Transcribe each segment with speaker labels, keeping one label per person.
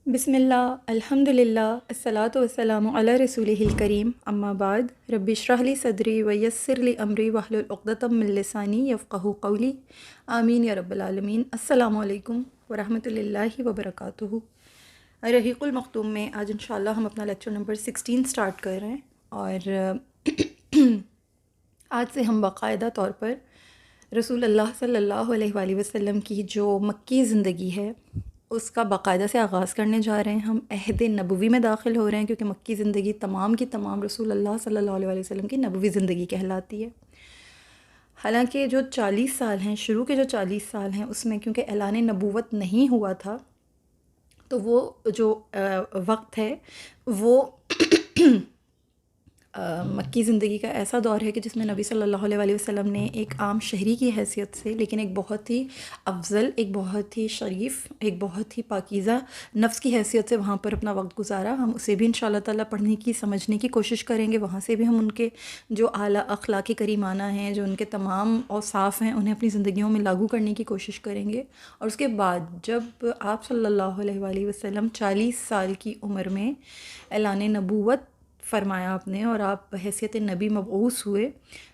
Speaker 1: بسم اللہ الحمد للہ الصلاۃ والسلام علی رسولہ الکریم اما بعد رب اشرح لی صدری ویسر لی امری واحلل عقدۃ من لسانی یفقہوا قولی آمین یا رب العالمین۔ السلام علیکم ورحمۃ اللہ وبرکاتہ۔ رحیق المختوم میں آج انشاءاللہ ہم اپنا لیکچر نمبر 16 سٹارٹ کر رہے ہیں، اور آج سے ہم باقاعدہ طور پر رسول اللہ صلی اللہ علیہ وآلہ وسلم کی جو مکی زندگی ہے اس کا باقاعدہ سے آغاز کرنے جا رہے ہیں۔ ہم عہد نبوی میں داخل ہو رہے ہیں، کیونکہ مکی زندگی تمام کی تمام رسول اللہ صلی اللہ علیہ وآلہ وسلم کی نبوی زندگی کہلاتی ہے۔ حالانکہ جو 40 سال ہیں، شروع کے جو 40 سال ہیں، اس میں کیونکہ اعلان نبوت نہیں ہوا تھا، تو وہ جو وقت ہے وہ مکی زندگی کا ایسا دور ہے کہ جس میں نبی صلی اللہ علیہ وآلہ وسلم نے ایک عام شہری کی حیثیت سے، لیکن ایک بہت ہی افضل، ایک بہت ہی شریف، ایک بہت ہی پاکیزہ نفس کی حیثیت سے وہاں پر اپنا وقت گزارا۔ ہم اسے بھی انشاءاللہ تعالیٰ پڑھنے کی، سمجھنے کی کوشش کریں گے، وہاں سے بھی ہم ان کے جو اعلیٰ اخلاق کریمانہ ہیں، جو ان کے تمام اوصاف ہیں، انہیں اپنی زندگیوں میں لاگو کرنے کی کوشش کریں گے۔ اور اس کے بعد جب آپ صلی اللہ علیہ وآلہ وسلم 40 سال کی عمر میں اعلان نبوت فرمایا آپ نے، اور آپ حیثیت نبی مبعوث ہوئے،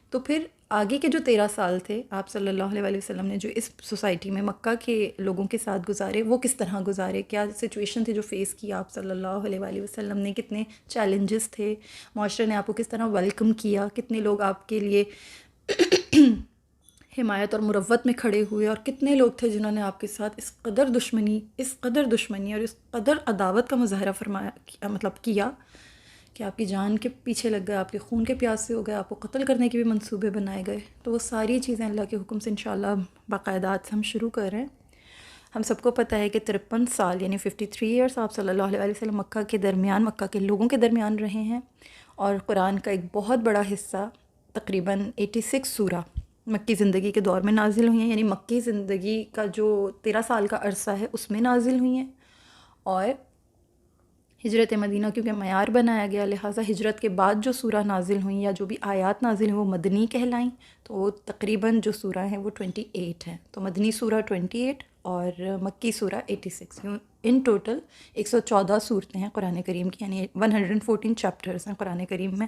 Speaker 1: تو پھر آگے کے جو 13 سال تھے آپ صلی اللہ علیہ وآلہ وسلم نے جو اس سوسائٹی میں مکہ کے لوگوں کے ساتھ گزارے، وہ کس طرح گزارے، کیا سچویشن تھی جو فیس کی آپ صلی اللہ علیہ وآلہ وسلم نے، کتنے چیلنجز تھے، معاشرے نے آپ کو کس طرح ویلکم کیا، کتنے لوگ آپ کے لیے حمایت اور مروت میں کھڑے ہوئے، اور کتنے لوگ تھے جنہوں نے آپ کے ساتھ اس قدر دشمنی اور اس قدر عداوت کا مظاہرہ فرمایا، مطلب کیا کہ آپ کی جان کے پیچھے لگ گئے، آپ کے خون کے پیاسے ہو گئے، آپ کو قتل کرنے کے بھی منصوبے بنائے گئے۔ تو وہ ساری چیزیں اللہ کے حکم سے انشاءاللہ باقاعدہ سے ہم شروع کر رہے ہیں۔ ہم سب کو پتہ ہے کہ 53 سال یعنی 53 ایئرس آپ صلی اللہ علیہ وسلم مکہ کے درمیان، مکہ کے لوگوں کے درمیان رہے ہیں، اور قرآن کا ایک بہت بڑا حصہ، تقریباً 86 سورہ مکی زندگی کے دور میں نازل ہوئی ہیں، یعنی مکی زندگی کا جو 13 سال کا عرصہ ہے اس میں نازل ہوئی ہیں۔ اور ہجرت مدینہ کیونکہ معیار بنایا گیا، لہٰذا ہجرت کے بعد جو سورہ نازل ہوئیں یا جو بھی آیات نازل ہیں وہ مدنی کہلائیں، تو وہ تقریباً جو سورہ ہیں وہ 28 ہیں۔ تو مدنی سورہ 28 اور مکی سورہ 86، ان ٹوٹل 114 صورتیں ہیں قرآن کریم کی، یعنی 114 چیپٹرز ہیں قرآن کریم میں۔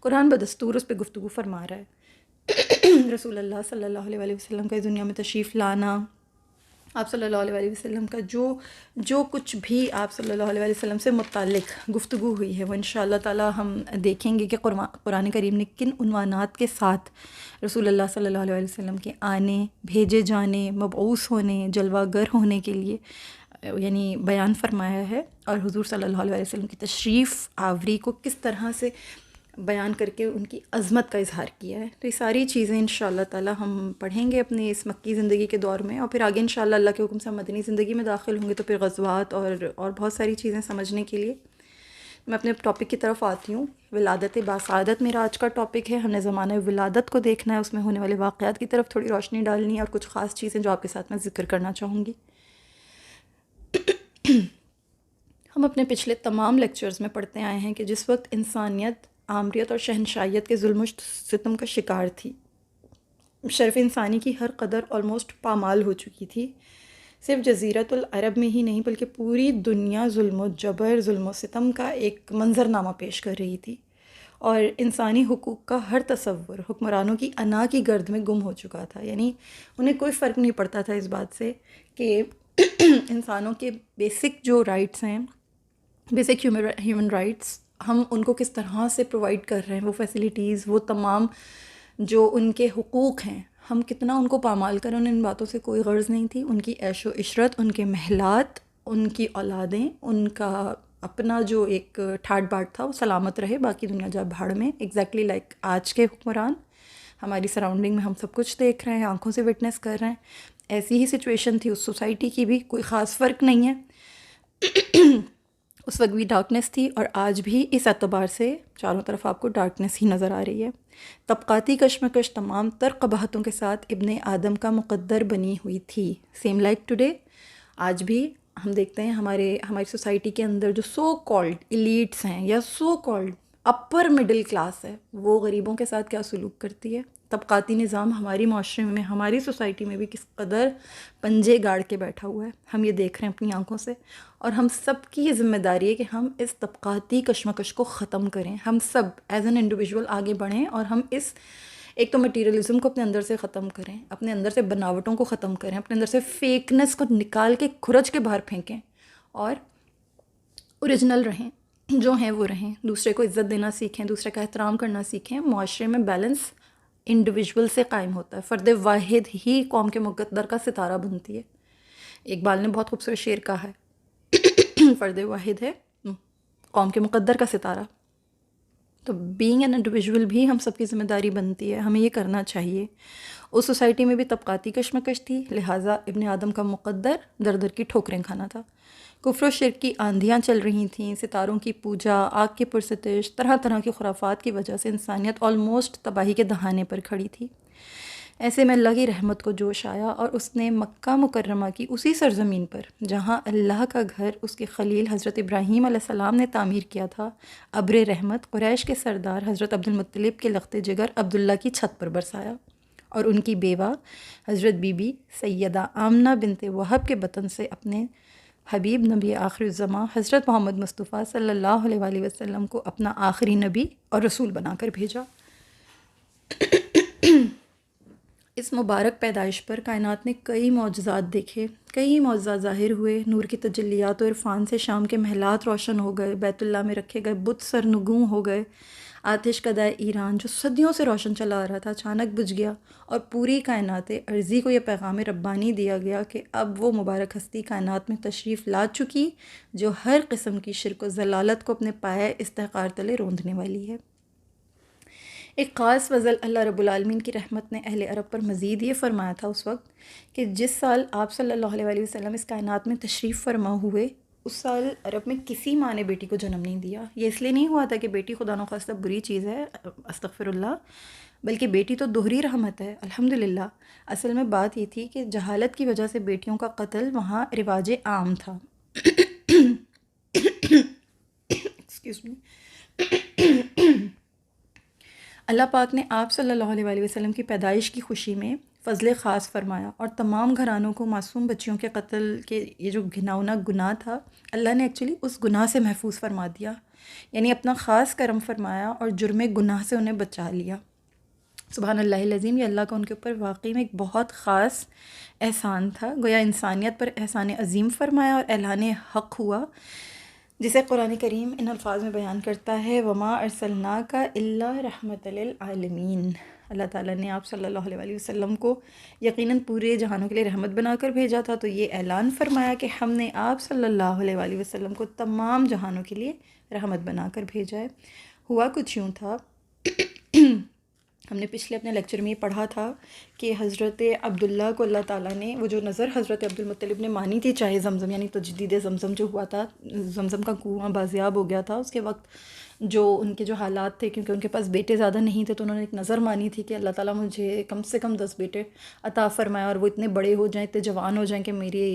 Speaker 1: قرآن بدستور اس پہ گفتگو فرما رہا ہے۔ رسول اللہ صلی اللہ علیہ وآلہ وسلم کا اس دنیا میں تشریف لانا، آپ صلی اللہ علیہ وآلہ وسلم کا جو کچھ بھی آپ صلی اللہ علیہ وآلہ وسلم سے متعلق گفتگو ہوئی ہے، وہ انشاءاللہ تعالی ہم دیکھیں گے کہ قرآن کریم نے کن عنوانات کے ساتھ رسول اللہ صلی اللہ علیہ وآلہ وسلم کے آنے، بھیجے جانے، مبعوث ہونے، جلوہ گر ہونے کے لیے یعنی بیان فرمایا ہے، اور حضور صلی اللہ علیہ وآلہ وسلم کی تشریف آوری کو کس طرح سے بیان کر کے ان کی عظمت کا اظہار کیا ہے۔ تو یہ ساری چیزیں انشاءاللہ تعالی ہم پڑھیں گے اپنے اس مکی زندگی کے دور میں، اور پھر آگے انشاءاللہ اللہ کے حکم سے ہم مدنی زندگی میں داخل ہوں گے، تو پھر غزوات اور بہت ساری چیزیں سمجھنے کے لیے میں اپنے ٹاپک کی طرف آتی ہوں۔ ولادت باسعادت میرا آج کا ٹاپک ہے۔ ہم نے زمانہ ولادت کو دیکھنا ہے، اس میں ہونے والے واقعات کی طرف تھوڑی روشنی ڈالنی ہے، اور کچھ خاص چیزیں جو آپ کے ساتھ میں ذکر کرنا چاہوں گی۔ ہم اپنے پچھلے تمام لیکچرز میں پڑھتے آئے ہیں کہ جس وقت انسانیت آمریت اور شہنشائیت کے ظلم و ستم کا شکار تھی، شرف انسانی کی ہر قدر آلموسٹ پامال ہو چکی تھی، صرف جزیرۃ العرب میں ہی نہیں بلکہ پوری دنیا ظلم و جبر، ظلم و ستم کا ایک منظرنامہ پیش کر رہی تھی، اور انسانی حقوق کا ہر تصور حکمرانوں کی انا کی گرد میں گم ہو چکا تھا۔ یعنی انہیں کوئی فرق نہیں پڑتا تھا اس بات سے کہ انسانوں کے بیسک جو رائٹس ہیں، بیسک ہیومن رائٹس، ہم ان کو کس طرح سے پرووائڈ کر رہے ہیں، وہ فیسلٹیز، وہ تمام جو ان کے حقوق ہیں، ہم کتنا ان کو پامال کریں، انہیں ان باتوں سے کوئی غرض نہیں تھی۔ ان کی عیش و عشرت، ان کے محلات، ان کی اولادیں، ان کا اپنا جو ایک ٹھاٹ باٹ تھا وہ سلامت رہے، باقی دنیا جا بھاڑ میں، ایگزیکٹلی لائک آج کے حکمران۔ ہماری سراؤنڈنگ میں ہم سب کچھ دیکھ رہے ہیں، آنکھوں سے وٹنس کر رہے ہیں، ایسی ہی سچویشن تھی اس سوسائٹی کی بھی، کوئی خاص فرق نہیں ہے۔ اس وقت بھی ڈارکنیس تھی، اور آج بھی اس اعتبار سے چاروں طرف آپ کو ڈارکنیس ہی نظر آ رہی ہے۔ طبقاتی کشمکش تمام تر قباحتوں کے ساتھ ابن آدم کا مقدر بنی ہوئی تھی، سیم لائک ٹوڈے۔ آج بھی ہم دیکھتے ہیں ہماری سوسائٹی کے اندر جو سو کالڈ ایلیٹس ہیں یا so called upper middle class ہے، وہ غریبوں کے ساتھ کیا سلوک کرتی ہے، طبقاتی نظام ہماری معاشرے میں، ہماری سوسائٹی میں بھی کس قدر پنجے گاڑ کے بیٹھا ہوا ہے، ہم یہ دیکھ رہے ہیں اپنی آنکھوں سے، اور ہم سب کی یہ ذمہ داری ہے کہ ہم اس طبقاتی کشمکش کو ختم کریں، ہم سب ایز این انڈیویژول آگے بڑھیں، اور ہم اس ایک تو مٹیریلزم کو اپنے اندر سے ختم کریں، اپنے اندر سے بناوٹوں کو ختم کریں، اپنے اندر سے فیکنس کو نکال کے کھرچ کے باہر پھینکیں، اور اوریجنل رہیں، جو ہیں وہ رہیں، دوسرے کو عزت دینا سیکھیں، دوسرے کا احترام کرنا سیکھیں۔ معاشرے میں بیلنس انڈیویژول سے قائم ہوتا ہے، فرد واحد ہی قوم کے مقدر کا ستارہ بنتی ہے۔ اقبال نے بہت خوبصورت شعر کہا ہے فرد واحد ہے قوم کے مقدر کا ستارہ۔ تو بینگ این انڈیویژول بھی ہم سب کی ذمہ داری بنتی ہے، ہمیں یہ کرنا چاہیے۔ اس سوسائٹی میں بھی طبقاتی کشمکش تھی، لہٰذا ابن آدم کا مقدر در در کی ٹھوکریں کھانا تھا، کفر و شرک کی آندھیاں چل رہی تھیں، ستاروں کی پوجا، آگ کی پرستش، طرح طرح کی خرافات کی وجہ سے انسانیت آلموسٹ تباہی کے دہانے پر کھڑی تھی۔ ایسے میں اللہ کی رحمت کو جوش آیا، اور اس نے مکہ مکرمہ کی اسی سرزمین پر جہاں اللہ کا گھر اس کے خلیل حضرت ابراہیم علیہ السلام نے تعمیر کیا تھا، ابر رحمت قریش کے سردار حضرت عبد المطلب کے لخت جگر عبداللہ کی چھت پر برسایا، اور ان کی بیوہ حضرت بی بی سیدہ آمنہ بنت وہب کے بطن سے اپنے حبیب نبی آخر الزماں حضرت محمد مصطفیٰ صلی اللہ علیہ وآلہ وسلم کو اپنا آخری نبی اور رسول بنا کر بھیجا۔ اس مبارک پیدائش پر کائنات نے کئی معجزات دیکھے، کئی معجزات ظاہر ہوئے، نور کی تجلیات و عرفان سے شام کے محلات روشن ہو گئے، بیت اللہ میں رکھے گئے بت سرنگوں ہو گئے، آتش کدہ ایران جو صدیوں سے روشن چلا آ رہا تھا اچانک بجھ گیا، اور پوری کائنات ارضی کو یہ پیغام ربانی دیا گیا کہ اب وہ مبارک ہستی کائنات میں تشریف لا چکی جو ہر قسم کی شرک و ضلالت کو اپنے پائے استحقار تلے روندنے والی ہے۔ ایک خاص فضل اللہ رب العالمین کی رحمت نے اہل عرب پر مزید یہ فرمایا تھا اس وقت کہ جس سال آپ صلی اللہ علیہ وآلہ وسلم اس کائنات میں تشریف فرما ہوئے، اس سال عرب میں کسی ماں نے بیٹی کو جنم نہیں دیا۔ یہ اس لیے نہیں ہوا تھا کہ بیٹی خدا نخواستہ بری چیز ہے، استغفر اللہ، بلکہ بیٹی تو دوہری رحمت ہے الحمدللہ۔ اصل میں بات یہ تھی کہ جہالت کی وجہ سے بیٹیوں کا قتل وہاں رواج عام تھا۔ Excuse me. اللہ پاک نے آپ صلی اللہ علیہ وآلہ وسلم کی پیدائش کی خوشی میں فضل خاص فرمایا، اور تمام گھرانوں کو معصوم بچیوں کے قتل کے یہ جو گھناؤنا گناہ تھا، اللہ نے ایکچولی اس گناہ سے محفوظ فرما دیا، یعنی اپنا خاص کرم فرمایا اور جرم گناہ سے انہیں بچا لیا۔ سبحان اللہ العظیم، یہ اللہ کا ان کے اوپر واقعی میں ایک بہت خاص احسان تھا، گویا انسانیت پر احسان عظیم فرمایا اور اعلان حق ہوا، جسے قرآن کریم ان الفاظ میں بیان کرتا ہے، وما ارسلناک الا رحمت للعالمین۔ اللہ تعالیٰ نے آپ صلی اللہ علیہ وآلہ وسلم کو یقیناً پورے جہانوں کے لیے رحمت بنا کر بھیجا تھا، تو یہ اعلان فرمایا کہ ہم نے آپ صلی اللہ علیہ وآلہ وسلم کو تمام جہانوں کے لیے رحمت بنا کر بھیجا ہے۔ ہوا کچھ یوں تھا، ہم نے پچھلے اپنے لیکچر میں یہ پڑھا تھا کہ حضرت عبداللہ کو اللہ تعالیٰ نے وہ جو نظر حضرت عبد المطلب نے مانی تھی، چاہے زمزم یعنی تجدید زمزم جو ہوا تھا، زمزم کا کنواں بازیاب ہو گیا تھا، اس کے وقت جو ان کے جو حالات تھے، کیونکہ ان کے پاس بیٹے زیادہ نہیں تھے، تو انہوں نے ایک نظر مانی تھی کہ اللہ تعالیٰ مجھے کم سے کم 10 بیٹے عطا فرمائے، اور وہ اتنے بڑے ہو جائیں، اتنے جوان ہو جائیں کہ میرے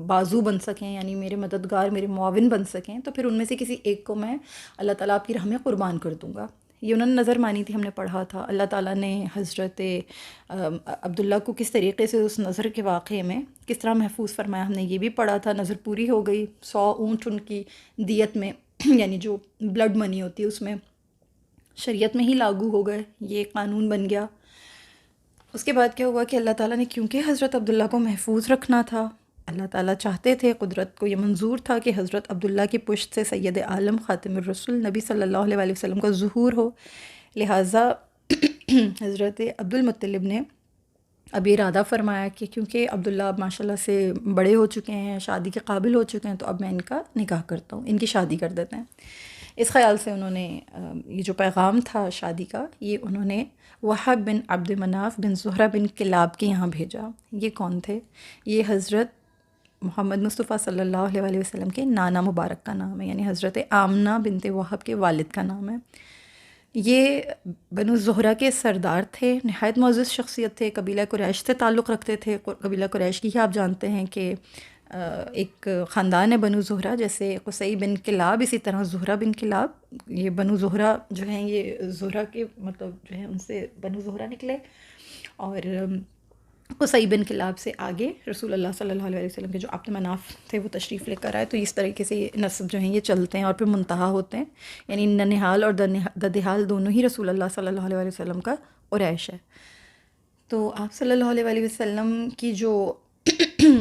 Speaker 1: بازو بن سکیں، یعنی میرے مددگار، میرے معاون بن سکیں، تو پھر ان میں سے کسی ایک کو میں اللہ تعالیٰ آپ کی راہ میں قربان کر دوں گا۔ یہ انہوں نے نظر مانی تھی، ہم نے پڑھا تھا۔ اللہ تعالیٰ نے حضرت عبداللہ کو کس طریقے سے اس نظر کے واقعے میں کس طرح محفوظ فرمایا، ہم نے یہ بھی پڑھا تھا۔ نظر پوری ہو گئی، 100 اونٹ ان کی دیت میں یعنی جو بلڈ منی ہوتی ہے اس میں شریعت میں ہی لاگو ہو گئے، یہ قانون بن گیا۔ اس کے بعد کیا ہوا کہ اللہ تعالیٰ نے کیونکہ حضرت عبداللہ کو محفوظ رکھنا تھا، اللہ تعالیٰ چاہتے تھے، قدرت کو یہ منظور تھا کہ حضرت عبداللہ کی پشت سے سید عالم خاتم الرسول نبی صلی اللہ علیہ وآلہ وسلم کا ظہور ہو، لہٰذا حضرت عبد المطلب نے اب یہ ارادہ فرمایا کہ کیونکہ عبداللہ اب ماشاءاللہ سے بڑے ہو چکے ہیں، شادی کے قابل ہو چکے ہیں، تو اب میں ان کا نکاح کرتا ہوں، ان کی شادی کر دیتے ہیں۔ اس خیال سے انہوں نے یہ جو پیغام تھا شادی کا، یہ انہوں نے وہب بن عبد مناف بن زہرہ بن کلاب کے یہاں بھیجا۔ یہ کون تھے؟ یہ حضرت محمد مصطفیٰ صلی اللہ علیہ وآلہ وسلم کے نانا مبارک کا نام ہے، یعنی حضرت آمنہ بنت وہب کے والد کا نام ہے۔ یہ بنو زہرہ کے سردار تھے، نہایت معزز شخصیت تھے، قبیلہ قریش سے تعلق رکھتے تھے۔ قبیلہ قریش کی ہی آپ جانتے ہیں کہ ایک خاندان ہے بنو زہرہ، جیسے قصی بن کلاب، اسی طرح زہرہ بن کلاب، یہ بنو زہرہ جو ہیں یہ زہرہ کے مطلب جو ہے ان سے بنو زہرہ نکلے، اور قصی بن کلاب سے آگے رسول اللہ صلی اللہ علیہ وسلم کے جو عبد مناف تھے وہ تشریف لے کر آئے، تو اس طریقے سے یہ نسب جو ہیں یہ چلتے ہیں اور پھر منتہا ہوتے ہیں، یعنی ننہال اور ددہال دونوں ہی رسول اللہ صلی اللہ علیہ وسلم کا قریش ہے۔ تو آپ صلی اللہ علیہ وسلم کی جو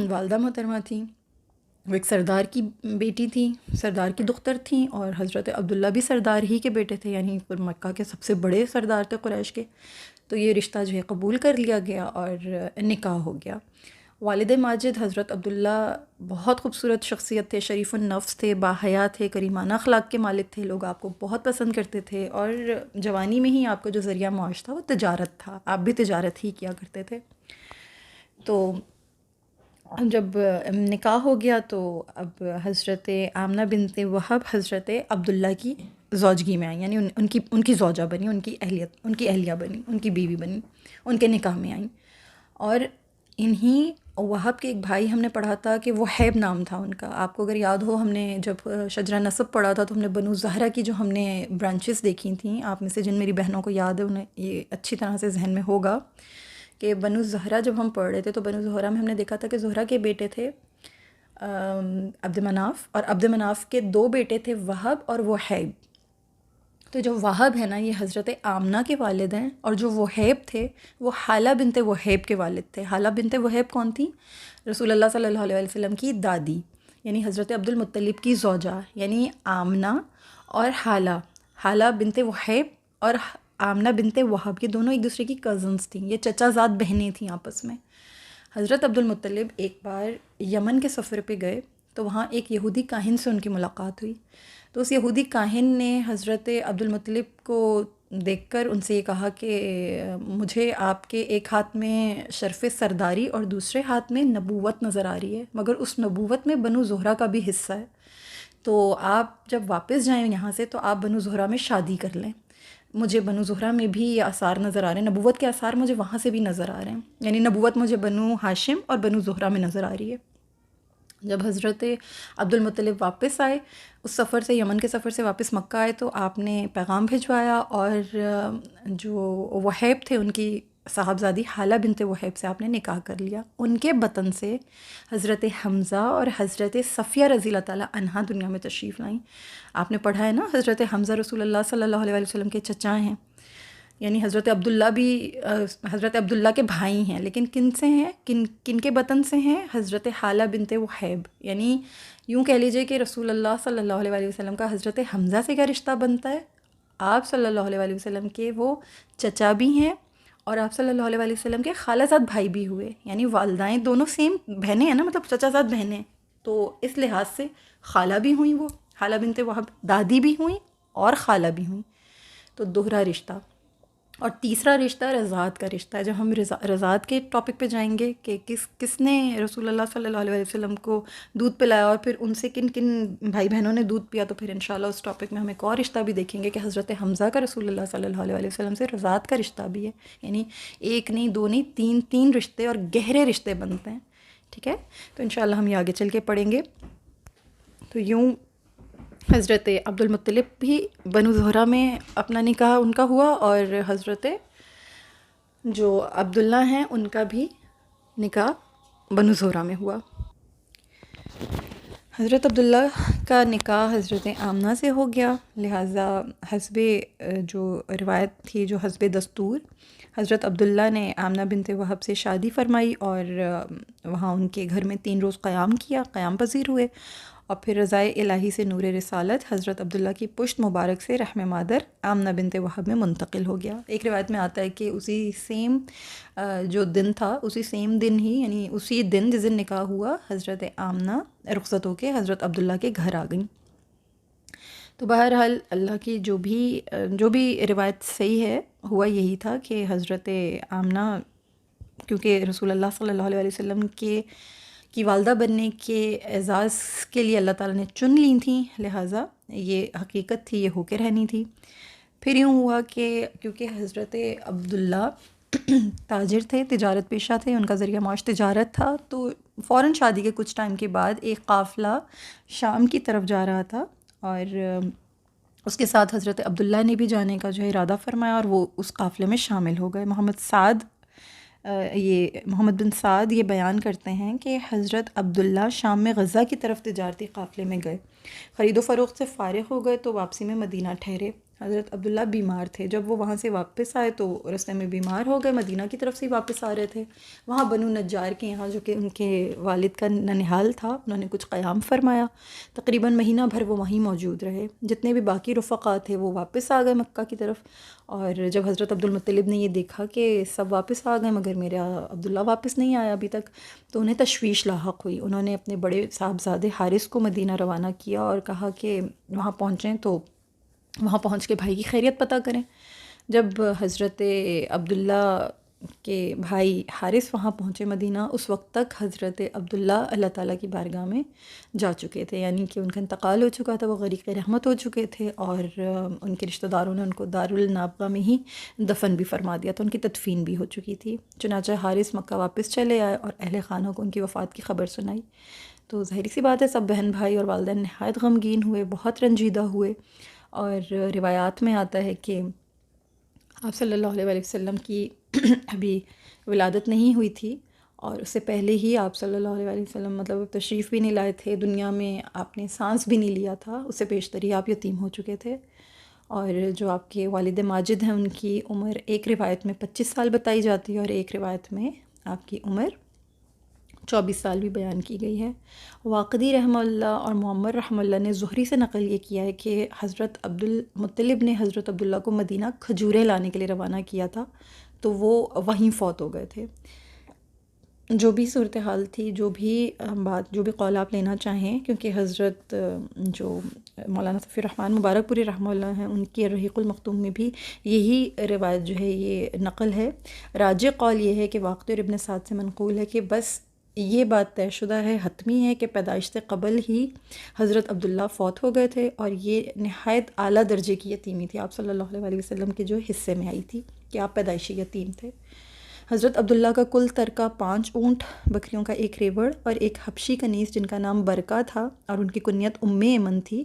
Speaker 1: والدہ محترمہ تھیں وہ ایک سردار کی بیٹی تھیں، سردار کی دختر تھیں، اور حضرت عبداللہ بھی سردار ہی کے بیٹے تھے، یعنی مکہ کے سب سے بڑے سردار تھے قریش کے۔ تو یہ رشتہ جو ہے قبول کر لیا گیا اور نکاح ہو گیا۔ والد ماجد حضرت عبداللہ بہت خوبصورت شخصیت تھے، شریف النفس تھے، باحیا تھے، کریمانہ اخلاق کے مالک تھے، لوگ آپ کو بہت پسند کرتے تھے، اور جوانی میں ہی آپ کا جو ذریعہ معاش تھا وہ تجارت تھا، آپ بھی تجارت ہی کیا کرتے تھے۔ تو جب نکاح ہو گیا تو اب حضرت آمنہ بنت وہب حضرت عبداللہ کی زوجگی میں آئیں، یعنی ان کی زوجہ بنی، ان کی اہلیہ بنی، ان کی بیوی بنی، ان کے نکاح میں آئیں۔ اور انہی وہب کے ایک بھائی ہم نے پڑھا تھا کہ وہیب نام تھا ان کا، آپ کو اگر یاد ہو، ہم نے جب شجرہ نسب پڑھا تھا تو ہم نے بنو زہرہ کی جو ہم نے برانچز دیکھی تھیں، آپ میں سے جن میری بہنوں کو یاد ہے انہیں یہ اچھی طرح سے ذہن میں ہوگا کہ بنو زہرہ جب ہم پڑھ رہے تھے تو بنو زہرہ میں ہم نے دیکھا تھا کہ زہرہ کے بیٹے تھے عبد مناف، اور عبد مناف کے دو بیٹے تھے وہب اور وہیب۔ تو جو وہب ہے نا یہ حضرت آمنہ کے والد ہیں، اور جو وہیب تھے وہ حالہ بنت وہیب کے والد تھے۔ حالہ بنت وہیب کون تھیں؟ رسول اللہ صلی اللہ علیہ وسلم کی دادی، یعنی حضرت عبد المطلب کی زوجہ، یعنی آمنہ اور حالہ بنت وہیب اور آمنہ بنت وہب، یہ دونوں ایک دوسرے کی کزنس تھیں، یہ چچا زاد بہنیں تھیں آپس میں۔ حضرت عبد المطلب ایک بار یمن کے سفر پہ گئے تو وہاں ایک یہودی کاہن سے ان کی ملاقات ہوئی، تو اس یہودی کاہن نے حضرت عبد المطلب کو دیکھ کر ان سے یہ کہا کہ مجھے آپ کے ایک ہاتھ میں شرف سرداری اور دوسرے ہاتھ میں نبوت نظر آ رہی ہے، مگر اس نبوت میں بنو زہرہ کا بھی حصہ ہے، تو آپ جب واپس جائیں یہاں سے تو آپ بنو زہرہ میں شادی کر لیں۔ مجھے بنو زہرہ میں بھی یہ آثار نظر آ رہے ہیں، نبوت کے آثار مجھے وہاں سے بھی نظر آ رہے ہیں، یعنی نبوت مجھے بنو ہاشم اور بنو زہرہ میں نظر آ رہی ہے۔ جب حضرت عبد المطلب واپس آئے اس سفر سے، یمن کے سفر سے واپس مکہ آئے، تو آپ نے پیغام بھجوایا، اور جو وہیب تھے ان کی صاحبزادی حالہ بنت وہیب سے آپ نے نکاح کر لیا۔ ان کے بطن سے حضرت حمزہ اور حضرت صفیہ رضی اللہ تعالیٰ عنہا دنیا میں تشریف لائیں۔ آپ نے پڑھا ہے نا، حضرت حمزہ رسول اللہ صلی اللہ علیہ وسلم کے چچا ہیں، یعنی حضرت عبداللہ بھی حضرت عبداللہ کے بھائی ہیں، لیکن کن سے ہیں، کن کے بطن سے ہیں؟ حضرت حالہ بنت وہیب، یعنی یوں کہہ لیجئے کہ رسول اللہ صلی اللہ علیہ وسلم کا حضرت حمزہ سے کیا رشتہ بنتا ہے؟ آپ صلی اللہ علیہ وسلم کے وہ چچا بھی ہیں، اور آپ صلی اللہ علیہ وسلم کے خالہ زاد بھائی بھی ہوئے، یعنی والدائیں دونوں سیم بہنیں ہیں نا، مطلب چچا زاد بہنیں، تو اس لحاظ سے خالہ بھی ہوئیں، وہ حالہ بنت وہب دادی بھی ہوئیں اور خالہ بھی ہوئیں، تو دوہرا رشتہ۔ اور تیسرا رشتہ رضاعت کا رشتہ ہے، جب ہم رضاعت کے ٹاپک پہ جائیں گے کہ کس نے رسول اللہ صلی اللہ علیہ وسلم کو دودھ پلایا، اور پھر ان سے کن بھائی بہنوں نے دودھ پیا، تو پھر انشاءاللہ اس ٹاپک میں ہم ایک اور رشتہ بھی دیکھیں گے کہ حضرت حمزہ کا رسول اللہ صلی اللہ علیہ وسلم سے رضاعت کا رشتہ بھی ہے، یعنی ایک نہیں دو نہیں تین رشتے اور گہرے رشتے بنتے ہیں، ٹھیک ہے؟ تو انشاءاللہ ہم یہ آگے چل کے پڑھیں گے۔ تو یوں حضرت عبد المطلب بھی بنو زہرہ میں اپنا نکاح ان کا ہوا، اور حضرت جو عبداللہ ہیں ان کا بھی نکاح بنو زہرہ میں ہوا۔ حضرت عبداللہ کا نکاح حضرت آمنہ سے ہو گیا، لہٰذا حسب جو روایت تھی، جو حسب دستور، حضرت عبداللہ نے آمنہ بنت وہب سے شادی فرمائی، اور وہاں ان کے گھر میں 3 روز قیام کیا، قیام پذیر ہوئے، اور پھر رضائے الہی سے نور رسالت حضرت عبداللہ کی پشت مبارک سے رحم مادر آمنہ بنت وہب میں منتقل ہو گیا۔ ایک روایت میں آتا ہے کہ اسی سیم جو دن تھا، اسی سیم دن ہی، یعنی اسی دن جس دن نکاح ہوا، حضرت آمنہ رخصت ہو کے حضرت عبداللہ کے گھر آ گئیں۔ تو بہرحال اللہ کی جو بھی روایت صحیح ہے، ہوا یہی تھا کہ حضرت آمنہ کیونکہ رسول اللہ صلی اللہ علیہ وسلم کی والدہ بننے کے اعزاز کے لیے اللہ تعالیٰ نے چن لی تھیں، لہٰذا یہ حقیقت تھی، یہ ہو کے رہنی تھی۔ پھر یوں ہوا کہ کیونکہ حضرت عبداللہ تاجر تھے، تجارت پیشہ تھے، ان کا ذریعہ معاش تجارت تھا، تو فوراً شادی کے کچھ ٹائم کے بعد ایک قافلہ شام کی طرف جا رہا تھا، اور اس کے ساتھ حضرت عبداللہ نے بھی جانے کا جو ہے ارادہ فرمایا، اور وہ اس قافلے میں شامل ہو گئے۔ محمد بن سعد یہ بیان کرتے ہیں کہ حضرت عبداللہ شام میں غزہ کی طرف تجارتی قافلے میں گئے، خرید و فروخت سے فارغ ہو گئے تو واپسی میں مدینہ ٹھہرے۔ حضرت عبداللہ بیمار تھے، جب وہ وہاں سے واپس آئے تو رستے میں بیمار ہو گئے، مدینہ کی طرف سے ہی واپس آ رہے تھے۔ وہاں بنو نجار کے یہاں، جو کہ ان کے والد کا ننہال تھا، انہوں نے کچھ قیام فرمایا، تقریباً مہینہ بھر وہ وہیں موجود رہے۔ جتنے بھی باقی رفقا تھے وہ واپس آ گئے مکہ کی طرف، اور جب حضرت عبدالمطلب نے یہ دیکھا کہ سب واپس آ گئے مگر میرا عبداللہ واپس نہیں آیا ابھی تک، تو انہیں تشویش لاحق ہوئی۔ انہوں نے اپنے بڑے صاحبزادے حارث کو مدینہ روانہ کیا اور کہا کہ وہاں پہنچیں تو وہاں پہنچ کے بھائی کی خیریت پتہ کریں۔ جب حضرت عبداللہ کے بھائی حارث وہاں پہنچے مدینہ، اس وقت تک حضرت عبداللہ اللہ تعالیٰ کی بارگاہ میں جا چکے تھے، یعنی کہ ان کا انتقال ہو چکا تھا، وہ غریق رحمت ہو چکے تھے، اور ان کے رشتہ داروں نے ان کو دارالنابغہ میں ہی دفن بھی فرما دیا تھا، ان کی تدفین بھی ہو چکی تھی۔ چنانچہ حارث مکہ واپس چلے آئے اور اہل خانہ کو ان کی وفات کی خبر سنائی، تو ظاہری سی بات ہے سب بہن بھائی اور والدین نہایت غمگین ہوئے، بہت رنجیدہ ہوئے، اور روایات میں آتا ہے کہ آپ صلی اللہ علیہ وسلم کی ابھی ولادت نہیں ہوئی تھی، اور اس سے پہلے ہی آپ صلی اللہ علیہ وسلم مطلب تشریف بھی نہیں لائے تھے دنیا میں، آپ نے سانس بھی نہیں لیا تھا، اس سے بیشتر ہی آپ یتیم ہو چکے تھے۔ اور جو آپ کے والد ماجد ہیں ان کی عمر ایک روایت میں 25 سال بتائی جاتی ہے، اور ایک روایت میں آپ کی عمر 24 سال بھی بیان کی گئی ہے۔ واقدی رحمہ اللہ اور معمر رحمہ اللہ نے زہری سے نقل یہ کیا ہے کہ حضرت عبدالمطلب نے حضرت عبداللہ کو مدینہ کھجوریں لانے کے لیے روانہ کیا تھا، تو وہ وہیں فوت ہو گئے تھے۔ جو بھی صورتحال تھی، جو بھی قول آپ لینا چاہیں، کیونکہ حضرت جو مولانا صفی الرحمن مبارک پوری رحمہ اللہ ہیں، ان کی الرحیق المختوم میں بھی یہی روایت جو ہے یہ نقل ہے۔ راجح قول یہ ہے کہ واقدی اور ابن سعد سے منقول ہے کہ بس یہ بات طے شدہ ہے، حتمی ہے کہ پیدائش سے قبل ہی حضرت عبداللہ فوت ہو گئے تھے، اور یہ نہایت اعلیٰ درجے کی یتیمی تھی، آپ صلی اللہ علیہ وسلم کے جو حصے میں آئی تھی کہ آپ پیدائشی یتیم تھے۔ حضرت عبداللہ کا کل ترکہ 5 اونٹ، بکریوں کا ایک ریوڑ اور ایک حبشی کنیز جن کا نام برکہ تھا اور ان کی کنیت ایمن تھی،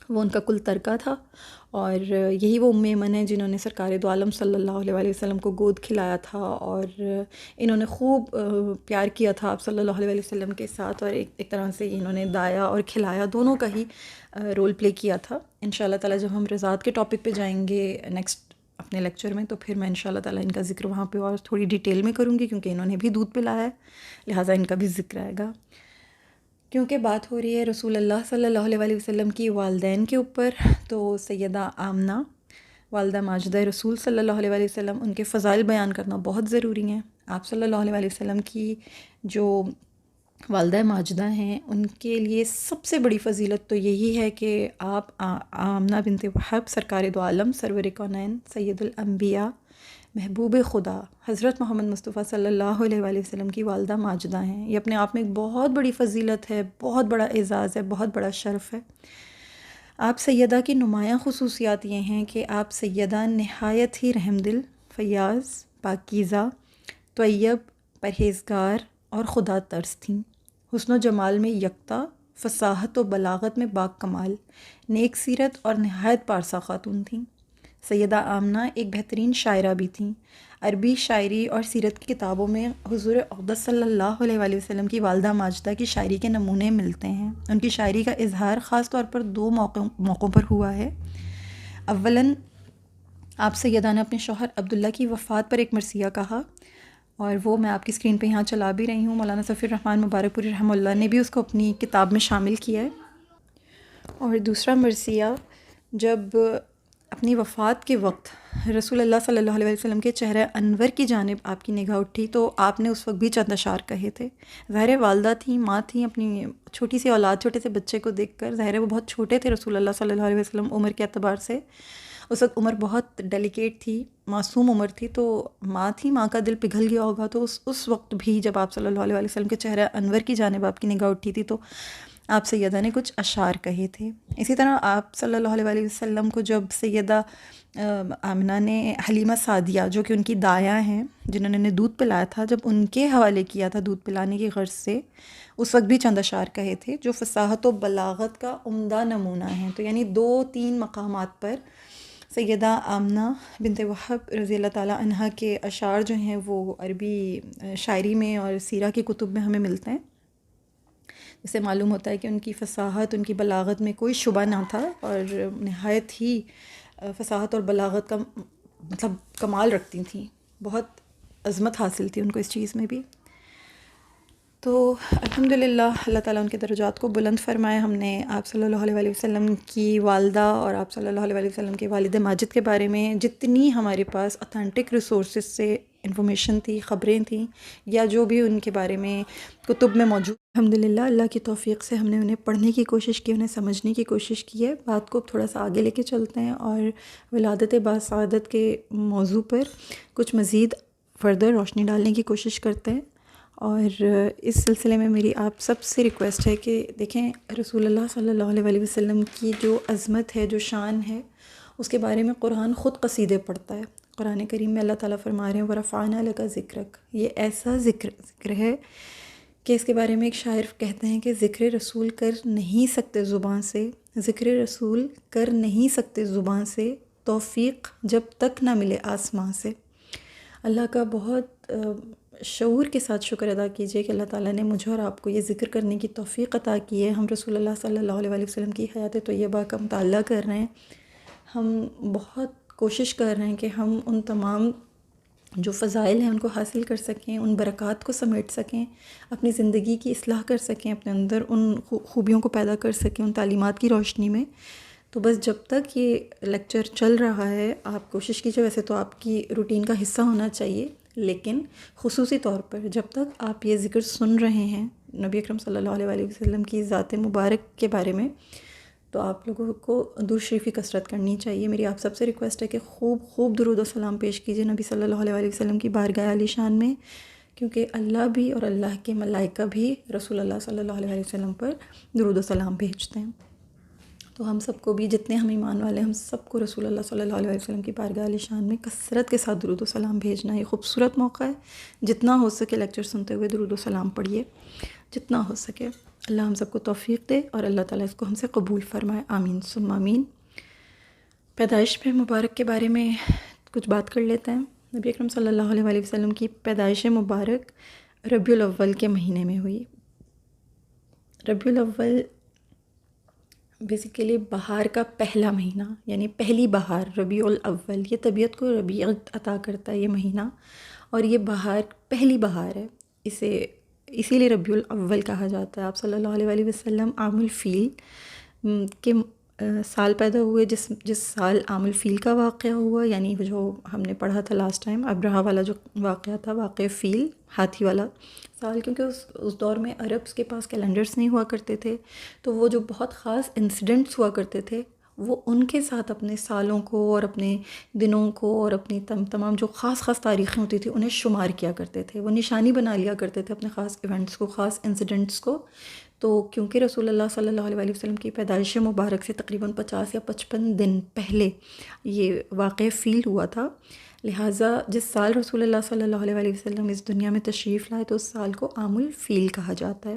Speaker 1: وہ ان کا کل ترکہ تھا، اور یہی وہ ایمن ہیں جنہوں نے سرکار دو عالم صلی اللہ علیہ وسلم کو گود کھلایا تھا، اور انہوں نے خوب پیار کیا تھا آپ صلی اللہ علیہ وسلم کے ساتھ، اور ایک طرح سے انہوں نے دایا اور کھلایا دونوں کا ہی رول پلے کیا تھا۔ انشاءاللہ تعالیٰ جب ہم رضاعت کے ٹاپک پہ جائیں گے نیکسٹ اپنے لیکچر میں، تو پھر میں انشاءاللہ تعالیٰ ان کا ذکر وہاں پہ اور تھوڑی ڈیٹیل میں کروں گی، کیونکہ انہوں نے بھی دودھ پلایا ہے، لہٰذا ان کا بھی ذکر آئے گا۔ کیونکہ بات ہو رہی ہے رسول اللہ صلی اللہ علیہ وسلم کی والدین کے اوپر، تو سیدہ آمنہ والدہ ماجدہ رسول صلی اللہ علیہ وسلم، ان کے فضائل بیان کرنا بہت ضروری ہیں۔ آپ صلی اللہ علیہ وسلم کی جو والدہ ماجدہ ہیں، ان کے لیے سب سے بڑی فضیلت تو یہی ہے کہ آپ آمنہ بنت وہب سرکار دو عالم سرور کونین سید الانبیاء محبوب خدا حضرت محمد مصطفیٰ صلی اللہ علیہ وسلم کی والدہ ماجدہ ہیں۔ یہ اپنے آپ میں ایک بہت بڑی فضیلت ہے، بہت بڑا اعزاز ہے، بہت بڑا شرف ہے۔ آپ سیدہ کی نمایاں خصوصیات یہ ہیں کہ آپ سیدہ نہایت ہی رحم دل، فیاض، پاکیزہ، طیب، پرہیزگار اور خدا ترس تھیں۔ حسن و جمال میں یکتا، فصاحت و بلاغت میں باک کمال، نیک سیرت اور نہایت پارسا خاتون تھیں۔ سیدہ آمنہ ایک بہترین شاعرہ بھی تھیں۔ عربی شاعری اور سیرت کی کتابوں میں حضور اقدس صلی اللہ علیہ وسلم کی والدہ ماجدہ کی شاعری کے نمونے ملتے ہیں۔ ان کی شاعری کا اظہار خاص طور پر 2 موقعوں پر ہوا ہے۔ اولاً آپ سیدہ نے اپنے شوہر عبداللہ کی وفات پر ایک مرثیہ کہا، اور وہ میں آپ کی اسکرین پہ یہاں چلا بھی رہی ہوں۔ مولانا صفی الرحمن مبارک پوری رحمہ اللہ نے بھی اس کو اپنی کتاب میں شامل کیا ہے۔ اور دوسرا مرثیہ، جب اپنی وفات کے وقت رسول اللہ صلی اللہ علیہ وسلم کے چہرہ انور کی جانب آپ کی نگاہ اٹھی تو آپ نے اس وقت بھی چند اشعار کہے تھے۔ ظاہر والدہ تھیں، ماں تھیں، اپنی چھوٹی سی اولاد، چھوٹے سے بچے کو دیکھ کر، ظاہر وہ بہت چھوٹے تھے رسول اللہ صلی اللہ علیہ وسلم عمر کے اعتبار سے، اس وقت عمر بہت ڈیلیکیٹ تھی، معصوم عمر تھی، تو ماں تھی، ماں کا دل پگھل گیا ہوگا، تو اس وقت بھی جب آپ صلی اللہ علیہ وسلم کے چہرہ انور کی جانب آپ کی نگاہ اٹھی تھی تو آپ سیدہ نے کچھ اشعار کہے تھے۔ اسی طرح آپ صلی اللہ علیہ وآلہ وسلم کو جب سیدہ آمنہ نے حلیمہ سعدیہ جو کہ ان کی دایاں ہیں جنہوں نے دودھ پلایا تھا، جب ان کے حوالے کیا تھا دودھ پلانے کی غرض سے، اس وقت بھی چند اشعار کہے تھے جو فصاحت و بلاغت کا عمدہ نمونہ ہیں۔ تو یعنی 2-3 مقامات پر سیدہ آمنہ بنت وہب رضی اللہ تعالیٰ عنہا کے اشعار جو ہیں وہ عربی شاعری میں اور سیرہ کی کتب میں ہمیں ملتے ہیں، اس سے معلوم ہوتا ہے کہ ان کی فصاحت، ان کی بلاغت میں کوئی شبہ نہ تھا، اور نہایت ہی فصاحت اور بلاغت کا مطلب کمال رکھتی تھیں، بہت عظمت حاصل تھی ان کو اس چیز میں بھی۔ تو الحمدللہ اللہ تعالیٰ ان کے درجات کو بلند فرمائے۔ ہم نے آپ صلی اللہ علیہ وآلہ وسلم کی والدہ اور آپ صلی اللہ علیہ وآلہ وسلم کے والد ماجد کے بارے میں جتنی ہمارے پاس اتھینٹک ریسورسز سے انفارمیشن تھی، خبریں تھیں، یا جو بھی ان کے بارے میں کتب میں موجود، الحمدللہ اللہ کی توفیق سے ہم نے انہیں پڑھنے کی کوشش کی، انہیں سمجھنے کی کوشش کی ہے۔ بات کو تھوڑا سا آگے لے کے چلتے ہیں اور ولادت باسعادت کے موضوع پر کچھ مزید فردر روشنی ڈالنے کی کوشش کرتے ہیں۔ اور اس سلسلے میں میری آپ سب سے ریکویسٹ ہے کہ دیکھیں، رسول اللہ صلی اللہ علیہ وآلہ وسلم کی جو عظمت ہے، جو شان ہے، اس کے بارے میں قرآن خود قصیدے پڑھتا ہے۔ قرآن کریم میں اللہ تعالیٰ فرما رہے ہیں وَرَفَعْنَا لَكَ ذِكْرَكَ، یہ ایسا ذکر ہے کہ اس کے بارے میں ایک شاعر کہتے ہیں کہ ذکر رسول کر نہیں سکتے زبان سے، ذکر رسول کر نہیں سکتے زبان سے، توفیق جب تک نہ ملے آسمان سے۔ اللہ کا بہت شعور کے ساتھ شکر ادا کیجئے کہ اللہ تعالیٰ نے مجھے اور آپ کو یہ ذکر کرنے کی توفیق عطا کی ہے۔ ہم رسول اللہ صلی اللہ علیہ وآلہ وسلم کی حیات طیبہ کا مطالعہ کر رہے ہیں، ہم بہت کوشش کر رہے ہیں کہ ہم ان تمام جو فضائل ہیں ان کو حاصل کر سکیں، ان برکات کو سمیٹ سکیں، اپنی زندگی کی اصلاح کر سکیں، اپنے اندر ان خوبیوں کو پیدا کر سکیں ان تعلیمات کی روشنی میں۔ تو بس جب تک یہ لیکچر چل رہا ہے آپ کوشش کیجیے، ویسے تو آپ کی روٹین کا حصہ ہونا چاہیے، لیکن خصوصی طور پر جب تک آپ یہ ذکر سن رہے ہیں نبی اکرم صلی اللہ علیہ وآلہ وسلم کی ذات مبارک کے بارے میں، تو آپ لوگوں کو درود شریف کی کثرت کرنی چاہیے۔ میری آپ سب سے ریکویسٹ ہے کہ خوب درود و سلام پیش کیجیے نبی صلی اللہ علیہ وآلہ وسلم کی بارگاہ عالی شان میں، کیونکہ اللہ بھی اور اللہ کے ملائکہ بھی رسول اللہ صلی اللہ علیہ وآلہ وسلم پر درود و سلام بھیجتے ہیں۔ تو ہم سب کو بھی، جتنے ہم ایمان والے ہیں، ہم سب کو رسول اللہ صلی اللہ علیہ وسلم کی بارگاہ عالی شان میں کثرت کے ساتھ درود و سلام بھیجنا۔ یہ خوبصورت موقع ہے، جتنا ہو سکے لیکچر سنتے ہوئے درود و سلام پڑھیے، جتنا ہو سکے۔ اللہ ہم سب کو توفیق دے اور اللہ تعالیٰ اس کو ہم سے قبول فرمائے، آمین ثم آمین۔ پیدائش پہ مبارک کے بارے میں کچھ بات کر لیتے ہیں۔ نبی اکرم صلی اللہ علیہ وآلہ وسلم کی پیدائش مبارک ربیع الاول کے مہینے میں ہوئی۔ ربیع الاول بیسیکلی بہار کا پہلا مہینہ، یعنی پہلی بہار، ربیع الاول، یہ طبیعت کو ربیعت عطا کرتا ہے یہ مہینہ، اور یہ بہار پہلی بہار ہے، اسی لیے ربیع الاول کہا جاتا ہے۔ آپ صلی اللہ علیہ وآلہ وسلم عام الفیل کے سال پیدا ہوئے، جس سال عام الفیل کا واقعہ ہوا، یعنی جو ہم نے پڑھا تھا لاسٹ ٹائم، ابرہہ والا جو واقعہ تھا، واقعہ فیل، ہاتھی والا سال، کیونکہ اس دور میں عربس کے پاس کیلنڈرز نہیں ہوا کرتے تھے، تو وہ جو بہت خاص انسیڈنٹس ہوا کرتے تھے وہ ان کے ساتھ اپنے سالوں کو اور اپنے دنوں کو اور اپنی تمام جو خاص تاریخیں ہوتی تھیں انہیں شمار کیا کرتے تھے، وہ نشانی بنا لیا کرتے تھے اپنے خاص ایونٹس کو، خاص انسیڈنٹس کو۔ تو کیونکہ رسول اللہ صلی اللہ علیہ وآلہ وسلم کی پیدائش مبارک سے تقریباً 50 یا 55 دن پہلے یہ واقعہ فیل ہوا تھا، لہٰذا جس سال رسول اللہ صلی اللہ علیہ وآلہ وسلم اس دنیا میں تشریف لائے تو اس سال کو عام الفیل کہا جاتا ہے۔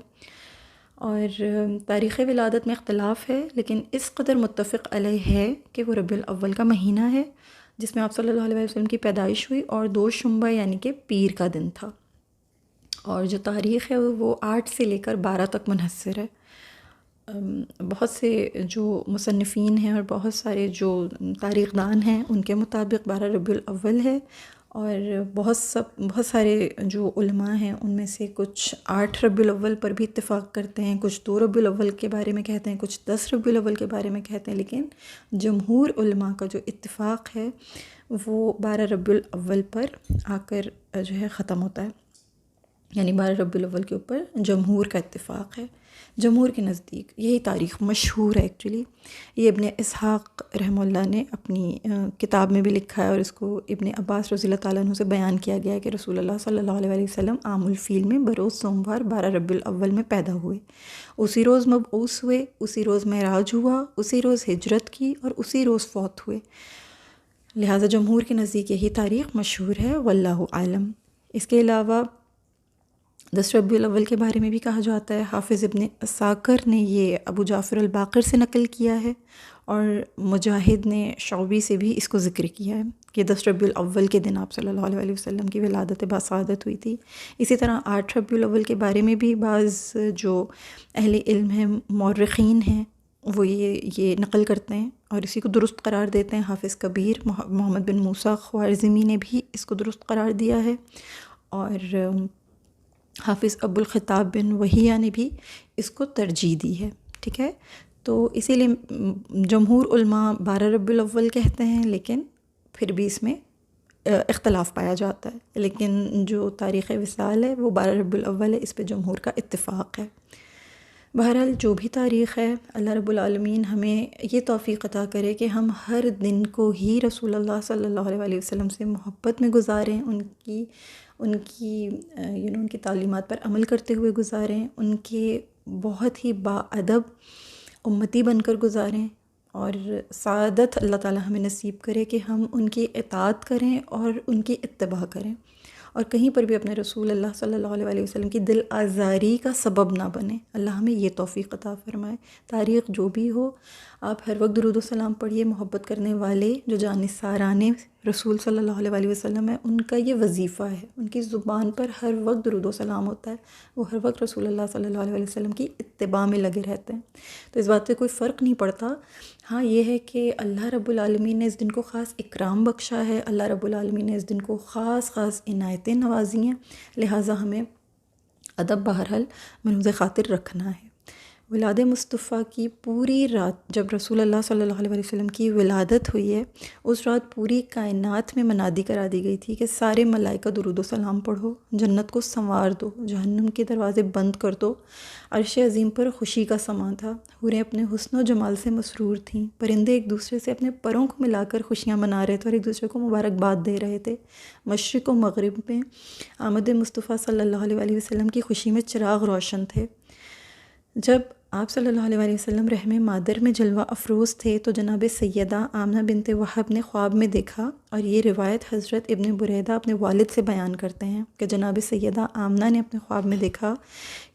Speaker 1: اور تاریخ ولادت میں اختلاف ہے، لیکن اس قدر متفق علیہ ہے کہ وہ ربیع الاول کا مہینہ ہے جس میں آپ صلی اللہ علیہ وسلم کی پیدائش ہوئی، اور 2 شنبہ یعنی کہ پیر کا دن تھا، اور جو تاریخ ہے وہ 8 سے لے کر 12 تک منحصر ہے۔ بہت سے جو مصنفین ہیں اور بہت سارے جو تاریخ دان ہیں ان کے مطابق 12 ربیع الاول ہے، اور بہت سارے جو علماء ہیں ان میں سے کچھ 8 ربیع الاول پر بھی اتفاق کرتے ہیں، کچھ 2 ربیع الاول کے بارے میں کہتے ہیں، کچھ 10 ربیع الاول کے بارے میں کہتے ہیں، لیکن جمہور علماء کا جو اتفاق ہے وہ 12 ربیع الاول پر آ کر جو ہے ختم ہوتا ہے، یعنی 12 ربیع الاول کے اوپر جمہور کا اتفاق ہے۔ جمہور کے نزدیک یہی تاریخ مشہور ہے ایکچولی. یہ ابن اسحاق رحمہ اللہ نے اپنی کتاب میں بھی لکھا ہے، اور اس کو ابن عباس رضی اللہ تعالیٰ عنہ سے بیان کیا گیا ہے کہ رسول اللہ صلی اللہ علیہ وسلم عام الفیل میں بروز سوموار 12 ربیع الاول میں پیدا ہوئے، اسی روز مبعوث ہوئے، اسی روز معراج ہوا، اسی روز ہجرت کی، اور اسی روز فوت ہوئے. لہٰذا جمہور کے نزدیک یہی تاریخ مشہور ہے، واللہ عالم. اس کے علاوہ 10 ربیع الاول کے بارے میں بھی کہا جاتا ہے. حافظ ابن عساکر نے یہ ابو جعفر الباقر سے نقل کیا ہے، اور مجاہد نے شعبی سے بھی اس کو ذکر کیا ہے کہ 10 ربیع الاول کے دن آپ صلی اللہ علیہ وسلم کی ولادت باسعادت ہوئی تھی. اسی طرح 8 ربیع الاول کے بارے میں بھی بعض جو اہل علم ہیں، مورخین ہیں، وہ یہ نقل کرتے ہیں اور اسی کو درست قرار دیتے ہیں. حافظ کبیر محمد بن موسیٰ خوارزمی نے بھی اس کو درست قرار دیا ہے، اور حافظ ابو الخطاب بن وہیہ نے بھی اس کو ترجیح دی ہے. ٹھیک ہے، تو اسی لیے جمہور علماء 12 ربیع الاول کہتے ہیں، لیکن پھر بھی اس میں اختلاف پایا جاتا ہے. لیکن جو تاریخ وصال ہے وہ 12 ربیع الاول ہے، اس پہ جمہور کا اتفاق ہے. بہرحال جو بھی تاریخ ہے، اللہ رب العالمین ہمیں یہ توفیق عطا کرے کہ ہم ہر دن کو ہی رسول اللہ صلی اللہ علیہ وسلم سے محبت میں گزاریں، ان کی تعلیمات پر عمل کرتے ہوئے گزاریں، ان کے بہت ہی باادب امتی بن کر گزاریں، اور سعادت اللہ تعالی ہمیں نصیب کرے کہ ہم ان کی اطاعت کریں اور ان کی اتباع کریں، اور کہیں پر بھی اپنے رسول اللہ صلی اللہ علیہ وسلم کی دل آزاری کا سبب نہ بنے. اللہ ہمیں یہ توفیق عطا فرمائے. تاریخ جو بھی ہو، آپ ہر وقت درود و سلام پڑھیے. محبت کرنے والے جو جانثاران رسول صلی اللہ علیہ وسلم ہیں، ان کا یہ وظیفہ ہے، ان کی زبان پر ہر وقت درود و سلام ہوتا ہے. وہ ہر وقت رسول اللہ صلی اللہ علیہ وسلم کی اتباع میں لگے رہتے ہیں. تو اس بات سے کوئی فرق نہیں پڑتا. ہاں یہ ہے کہ اللہ رب العالمین نے اس دن کو خاص اکرام بخشا ہے، اللہ رب العالمین نے اس دن کو خاص عنایتیں نوازی ہیں، لہٰذا ہمیں ادب بہرحال ملحوظ خاطر رکھنا ہے. ولاد مصطفیٰ کی پوری رات، جب رسول اللہ صلی اللہ علیہ وسلم کی ولادت ہوئی ہے، اس رات پوری کائنات میں منادی کرا دی گئی تھی کہ سارے ملائکہ درود و سلام پڑھو، جنت کو سنوار دو، جہنم کے دروازے بند کر دو. عرش عظیم پر خوشی کا سماں تھا، حوریں اپنے حسن و جمال سے مسرور تھیں، پرندے ایک دوسرے سے اپنے پروں کو ملا کر خوشیاں منا رہے تھے اور ایک دوسرے کو مبارکباد دے رہے تھے. مشرق و مغرب میں آمد مصطفیٰ صلی اللہ علیہ وسلم کی خوشی میں چراغ روشن تھے. جب آپ صلی اللہ علیہ وسلم رحم مادر میں جلوہ افروز تھے تو جناب سیدہ آمنہ بنت وہب نے خواب میں دیکھا، اور یہ روایت حضرت ابن بریدہ اپنے والد سے بیان کرتے ہیں کہ جناب سیدہ آمنہ نے اپنے خواب میں دیکھا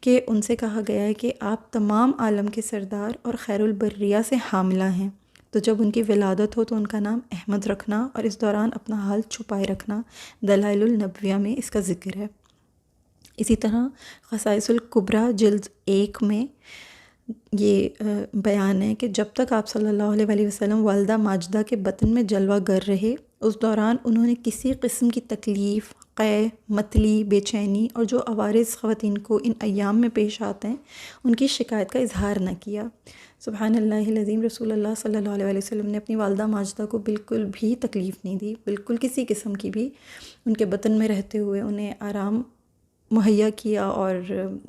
Speaker 1: کہ ان سے کہا گیا ہے کہ آپ تمام عالم کے سردار اور خیر البریہ سے حاملہ ہیں، تو جب ان کی ولادت ہو تو ان کا نام احمد رکھنا، اور اس دوران اپنا حال چھپائے رکھنا. دلائل النبویہ میں اس کا ذکر ہے. اسی طرح خصائص الکبریٰ جلد 1 میں یہ بیان ہے کہ جب تک آپ صلی اللہ علیہ وسلم والدہ ماجدہ کے بطن میں جلوہ گر رہے، اس دوران انہوں نے کسی قسم کی تکلیف، قے، متلی، بے چینی اور جو عوارض خواتین کو ان ایام میں پیش آتے ہیں ان کی شکایت کا اظہار نہ کیا. سبحان اللہ العظیم. رسول اللہ صلی اللہ علیہ وسلم نے اپنی والدہ ماجدہ کو بالکل بھی تکلیف نہیں دی، بالکل کسی قسم کی بھی. ان کے بطن میں رہتے ہوئے انہیں آرام مہیا کیا، اور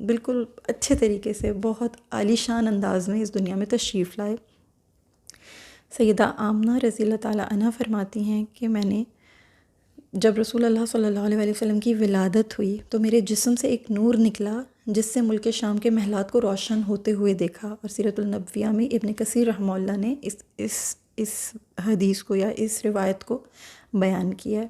Speaker 1: بالکل اچھے طریقے سے بہت عالی شان انداز میں اس دنیا میں تشریف لائے. سیدہ آمنہ رضی اللہ تعالیٰ عنہ فرماتی ہیں کہ میں نے جب رسول اللہ صلی اللہ علیہ وسلم کی ولادت ہوئی تو میرے جسم سے ایک نور نکلا جس سے ملک شام کے محلات کو روشن ہوتے ہوئے دیکھا. اور سیرت النبویہ میں ابن کثیر رحمہ اللہ نے اس حدیث کو یا اس روایت کو بیان کیا ہے.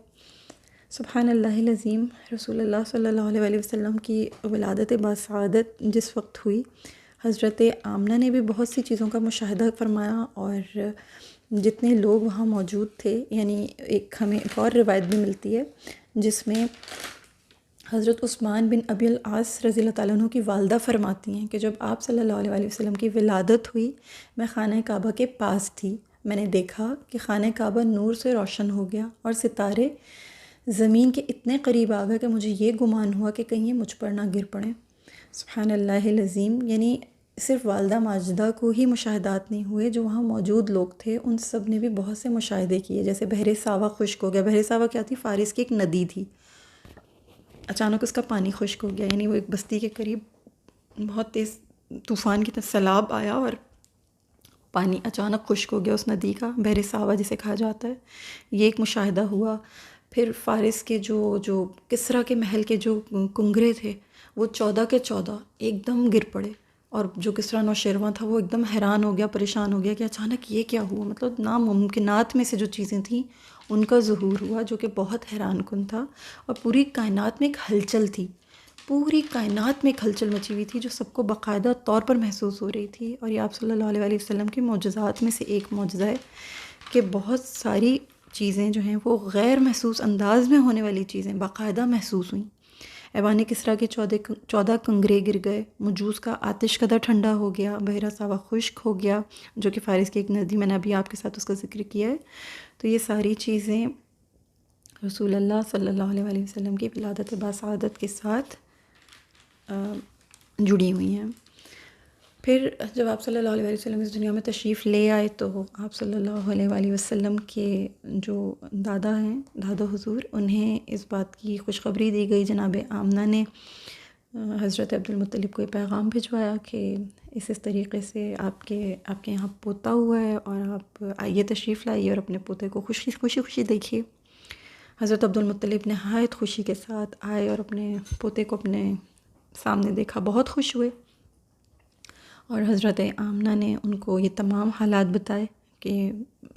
Speaker 1: سبحان اللہ العظیم. رسول اللہ صلی اللہ علیہ وسلم کی ولادت باسعادت جس وقت ہوئی، حضرت آمنہ نے بھی بہت سی چیزوں کا مشاہدہ فرمایا، اور جتنے لوگ وہاں موجود تھے، یعنی ہمیں ایک اور روایت بھی ملتی ہے جس میں حضرت عثمان بن ابی العاص رضی اللہ تعالیٰ عنہ کی والدہ فرماتی ہیں کہ جب آپ صلی اللہ علیہ وسلم کی ولادت ہوئی، میں خانہ کعبہ کے پاس تھی. میں نے دیکھا کہ خانہ کعبہ نور سے روشن ہو گیا اور ستارے زمین کے اتنے قریب آ گئے کہ مجھے یہ گمان ہوا کہ کہیں یہ مجھ پر نہ گر پڑیں. سبحان اللہ العظیم. یعنی صرف والدہ ماجدہ کو ہی مشاہدات نہیں ہوئے، جو وہاں موجود لوگ تھے ان سب نے بھی بہت سے مشاہدے کیے. جیسے بحر ساوا خشک ہو گیا. بحر ساوا کیا تھی؟ فارس کی ایک ندی تھی، اچانک اس کا پانی خشک ہو گیا. یعنی وہ ایک بستی کے قریب بہت تیز طوفان کی طرح سیلاب آیا اور پانی اچانک خشک ہو گیا اس ندی کا، بحر صاوا جسے کہا جاتا ہے، یہ ایک مشاہدہ ہوا۔ پھر فارس کے جو کسریٰ کے محل کے جو کنگرے تھے وہ 14 کے 14 ایک دم گر پڑے، اور جو کسریٰ نوشیروان تھا وہ ایک دم حیران ہو گیا، پریشان ہو گیا کہ اچانک یہ کیا ہوا، مطلب ناممکنات میں سے جو چیزیں تھیں ان کا ظہور ہوا، جو کہ بہت حیران کن تھا، اور پوری کائنات میں ایک ہلچل تھی، پوری کائنات میں ایک ہلچل مچی ہوئی تھی جو سب کو باقاعدہ طور پر محسوس ہو رہی تھی۔ اور یہ آپ صلی اللہ علیہ وسلم کے معجزات میں سے ایک معجزہ ہے کہ بہت ساری چیزیں جو ہیں وہ غیر محسوس انداز میں ہونے والی چیزیں باقاعدہ محسوس ہوئیں۔ ایوان کسریٰ کے 14 کنگرے گر گئے، مجوس کا آتش کدہ ٹھنڈا ہو گیا، بحیرہ صاوا خشک ہو گیا، جو کہ فارس کی ایک ندی، میں نے ابھی آپ کے ساتھ اس کا ذکر کیا ہے۔ تو یہ ساری چیزیں رسول اللہ صلی اللہ علیہ وسلم کی ولادت باسعادت کے ساتھ جڑی ہوئی ہیں۔ پھر جب آپ صلی اللہ علیہ وسلم اس دنیا میں تشریف لے آئے تو آپ صلی اللہ علیہ وسلم کے جو دادا ہیں، دادا حضور، انہیں اس بات کی خوشخبری دی گئی، جناب آمنہ نے حضرت عبد المطلب کو یہ پیغام بھجوایا کہ اس طریقے سے آپ کے یہاں پوتا ہوا ہے اور آپ آئیے، تشریف لائیے اور اپنے پوتے کو خوشی خوشی دیکھیے۔ حضرت عبد المطلب نہایت خوشی کے ساتھ آئے اور اپنے پوتے کو اپنے سامنے دیکھا، بہت خوش ہوئے، اور حضرت آمنہ نے ان کو یہ تمام حالات بتائے کہ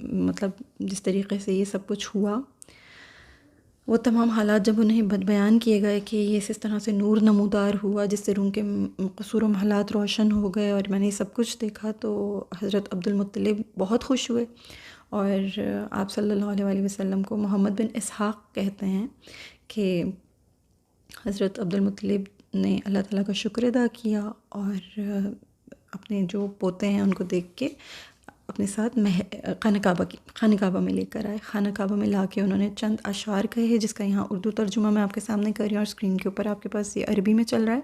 Speaker 1: مطلب جس طریقے سے یہ سب کچھ ہوا، وہ تمام حالات جب انہیں بیان کیے گئے کہ یہ اس طرح سے نور نمودار ہوا جس سے روم کے قصور و محلات روشن ہو گئے اور میں نے یہ سب کچھ دیکھا، تو حضرت عبد المطلب بہت خوش ہوئے، اور آپ صلی اللہ علیہ وسلم کو محمد بن اسحاق کہتے ہیں کہ حضرت عبد المطلب نے اللہ تعالیٰ کا شکر ادا کیا اور اپنے جو پوتے ہیں ان کو دیکھ کے اپنے ساتھ خانہ کعبہ میں لے کر آئے۔ خانہ کعبہ میں لا کے انہوں نے چند اشعار کہے، جس کا یہاں اردو ترجمہ میں آپ کے سامنے کر رہی ہوں، اور اسکرین کے اوپر آپ کے پاس یہ عربی میں چل رہا ہے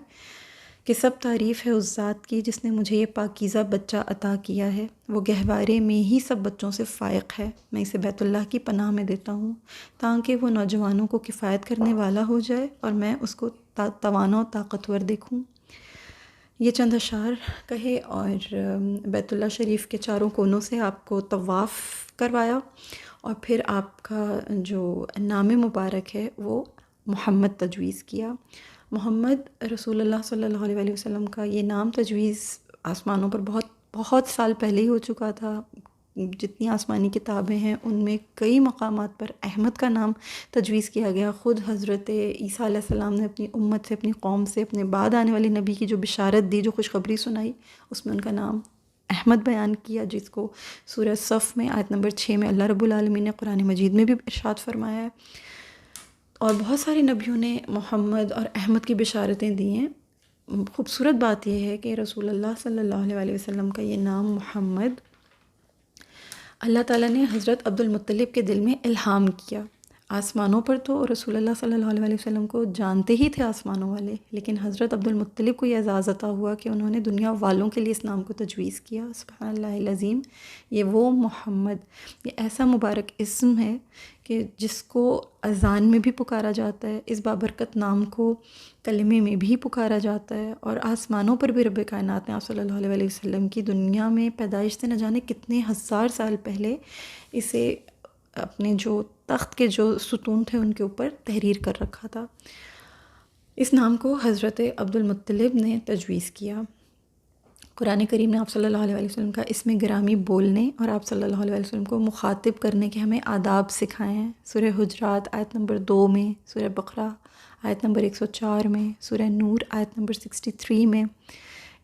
Speaker 1: کہ سب تعریف ہے اس ذات کی جس نے مجھے یہ پاکیزہ بچہ عطا کیا ہے، وہ گہوارے میں ہی سب بچوں سے فائق ہے، میں اسے بیت اللہ کی پناہ میں دیتا ہوں تاکہ وہ نوجوانوں کو کفایت کرنے والا ہو جائے اور میں اس کو توانا و طاقتور دیکھوں۔ یہ چند اشعار کہے اور بیت اللہ شریف کے چاروں کونوں سے آپ کو طواف کروایا، اور پھر آپ کا جو نام مبارک ہے وہ محمد تجویز کیا۔ محمد رسول اللہ صلی اللہ علیہ وسلم کا یہ نام تجویز آسمانوں پر بہت سال پہلے ہی ہو چکا تھا۔ جتنی آسمانی کتابیں ہیں ان میں کئی مقامات پر احمد کا نام تجویز کیا گیا۔ خود حضرت عیسیٰ علیہ السلام نے اپنی امت سے، اپنی قوم سے، اپنے بعد آنے والے نبی کی جو بشارت دی، جو خوشخبری سنائی، اس میں ان کا نام احمد بیان کیا، جس کو سورہ صف میں آیت نمبر 6 میں اللہ رب العالمین نے قرآن مجید میں بھی ارشاد فرمایا ہے، اور بہت سارے نبیوں نے محمد اور احمد کی بشارتیں دی ہیں۔ خوبصورت بات یہ ہے کہ رسول اللہ صلی اللہ علیہ وسلم کا یہ نام محمد اللہ تعالیٰ نے حضرت عبد المطلب کے دل میں الہام کیا۔ آسمانوں پر تو رسول اللہ صلی اللہ علیہ وسلم کو جانتے ہی تھے آسمانوں والے، لیکن حضرت عبد المطلب کو یہ اعزاز عطا ہوا کہ انہوں نے دنیا والوں کے لیے اس نام کو تجویز کیا۔ سبحان اللہ العظیم، یہ وہ محمد، یہ ایسا مبارک اسم ہے کہ جس کو اذان میں بھی پکارا جاتا ہے، اس بابرکت نام کو کلمے میں بھی پکارا جاتا ہے، اور آسمانوں پر بھی رب کائنات نے آپ صلی اللہ علیہ وسلم کی دنیا میں پیدائش سے نہ جانے کتنے ہزار سال پہلے اسے اپنے جو تخت کے جو ستون تھے ان کے اوپر تحریر کر رکھا تھا۔ اس نام کو حضرت عبد المطلب نے تجویز کیا۔ قرآن کریم نے آپ صلی اللہ علیہ وسلم کا اسم گرامی بولنے اور آپ صلی اللہ علیہ وسلم کو مخاطب کرنے کے ہمیں آداب سکھائے ہیں۔ سورہ حجرات آیت نمبر 2 میں، سورہ بقرہ آیت نمبر 104 میں، سورہ نور آیت نمبر 63 میں،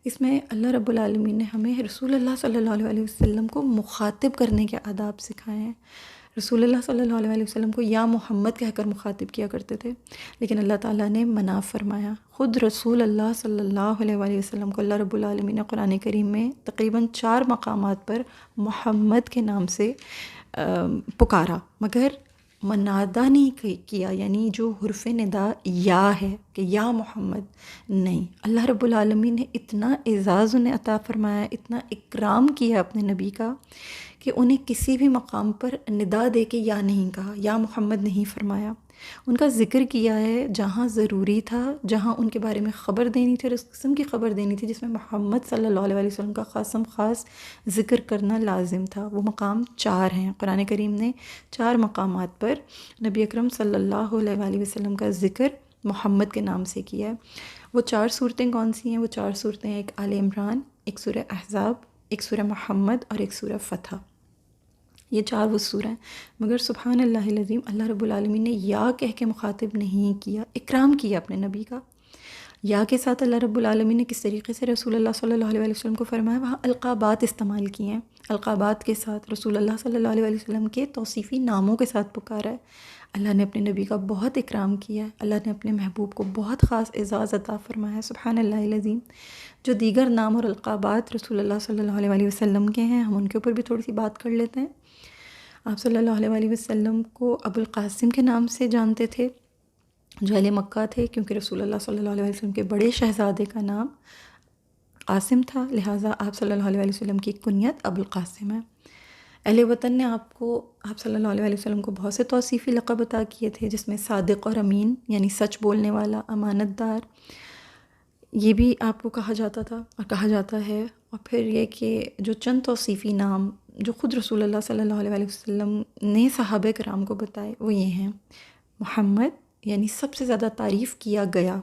Speaker 1: اس میں اللہ رب العالمین نے ہمیں رسول اللہ صلی اللہ علیہ وسلم کو مخاطب کرنے کے آداب سکھائے ہیں۔ رسول اللہ صلی اللہ علیہ وسلم کو یا محمد کہہ کر مخاطب کیا کرتے تھے، لیکن اللہ تعالیٰ نے منع فرمایا۔ خود رسول اللہ صلی اللہ علیہ وسلم کو اللہ رب العالمین نے قرآن کریم میں تقریباً 4 مقامات پر محمد کے نام سے پکارا، مگر منادہ نہیں کیا، یعنی جو حرف ندا یا ہے کہ یا محمد نہیں۔ اللہ رب العالمین نے اتنا اعزاز انہیں عطا فرمایا، اتنا اکرام کیا اپنے نبی کا کہ انہیں کسی بھی مقام پر ندا دے کے یا نہیں کہا، یا محمد نہیں فرمایا۔ ان کا ذکر کیا ہے جہاں ضروری تھا، جہاں ان کے بارے میں خبر دینی تھی اور اس قسم کی خبر دینی تھی جس میں محمد صلی اللہ علیہ وسلم کا خاص ذکر کرنا لازم تھا۔ وہ مقام 4 ہیں، قرآن کریم نے 4 مقامات پر نبی اکرم صلی اللہ علیہ وآلہ وسلم کا ذکر محمد کے نام سے کیا ہے۔ وہ 4 صورتیں کون سی ہیں؟ وہ 4 صورتیں، ایک آل عمران، ایک سورہ احزاب، ایک سورہ محمد اور ایک سورہ فتح۔ یہ 4 وہ سورہ ہیں، مگر سبحان اللہ العظیم اللہ رب العالمین نے یا کہہ کے مخاطب نہیں کیا، اکرام کیا اپنے نبی کا۔ یا کے ساتھ اللہ رب العالمین نے کس طریقے سے رسول اللہ صلی اللہ علیہ وسلم کو فرمایا، وہاں القابات استعمال کیے ہیں، القابات کے ساتھ رسول اللہ صلی اللہ علیہ وسلم کے توصیفی ناموں کے ساتھ پکارا ہے۔ اللہ نے اپنے نبی کا بہت اکرام کیا ہے، اللہ نے اپنے محبوب کو بہت خاص اعزاز عطا فرمایا ہے، سبحان اللہ العظیم۔ جو دیگر نام اور القابات رسول اللہ صلی اللہ علیہ وسلم کے ہیں، ہم ان کے اوپر بھی تھوڑی سی بات کر لیتے ہیں۔ آپ صلی اللہ علیہ وسلم کو ابو القاسم کے نام سے جانتے تھے، جو اہل مکہ تھے، کیونکہ رسول اللہ صلی اللہ علیہ وسلم کے بڑے شہزادے کا نام قاسم تھا، لہٰذا آپ صلی اللہ علیہ وسلم کی کنیت ابو القاسم ہے۔ اہل وطن نے آپ صلی اللہ علیہ وسلم کو بہت سے توصیفی لقب عطا کیے تھے، جس میں صادق اور امین یعنی سچ بولنے والا، امانت دار، یہ بھی آپ کو کہا جاتا تھا اور کہا جاتا ہے۔ اور پھر یہ کہ جو چند توصیفی نام جو خود رسول اللہ صلی اللہ علیہ وسلم نے صحابہ کرام کو بتائے وہ یہ ہیں: محمد یعنی سب سے زیادہ تعریف کیا گیا،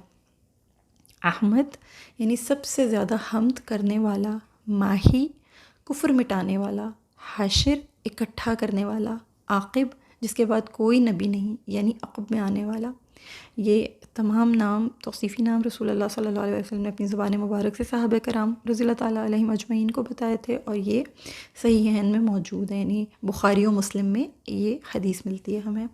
Speaker 1: احمد یعنی سب سے زیادہ حمد کرنے والا، ماہی کفر مٹانے والا، حاشر اکٹھا کرنے والا، عاقب جس کے بعد کوئی نبی نہیں یعنی عقب میں آنے والا۔ یہ تمام نام توصیفی نام رسول اللہ صلی اللہ علیہ وسلم نے اپنی زبان مبارک سے صحابہ کرام رضی اللہ تعالیٰ علیہم اجمعین کو بتائے تھے، اور یہ صحیحین میں موجود ہیں، یعنی بخاری و مسلم میں یہ حدیث ملتی ہے ہمیں۔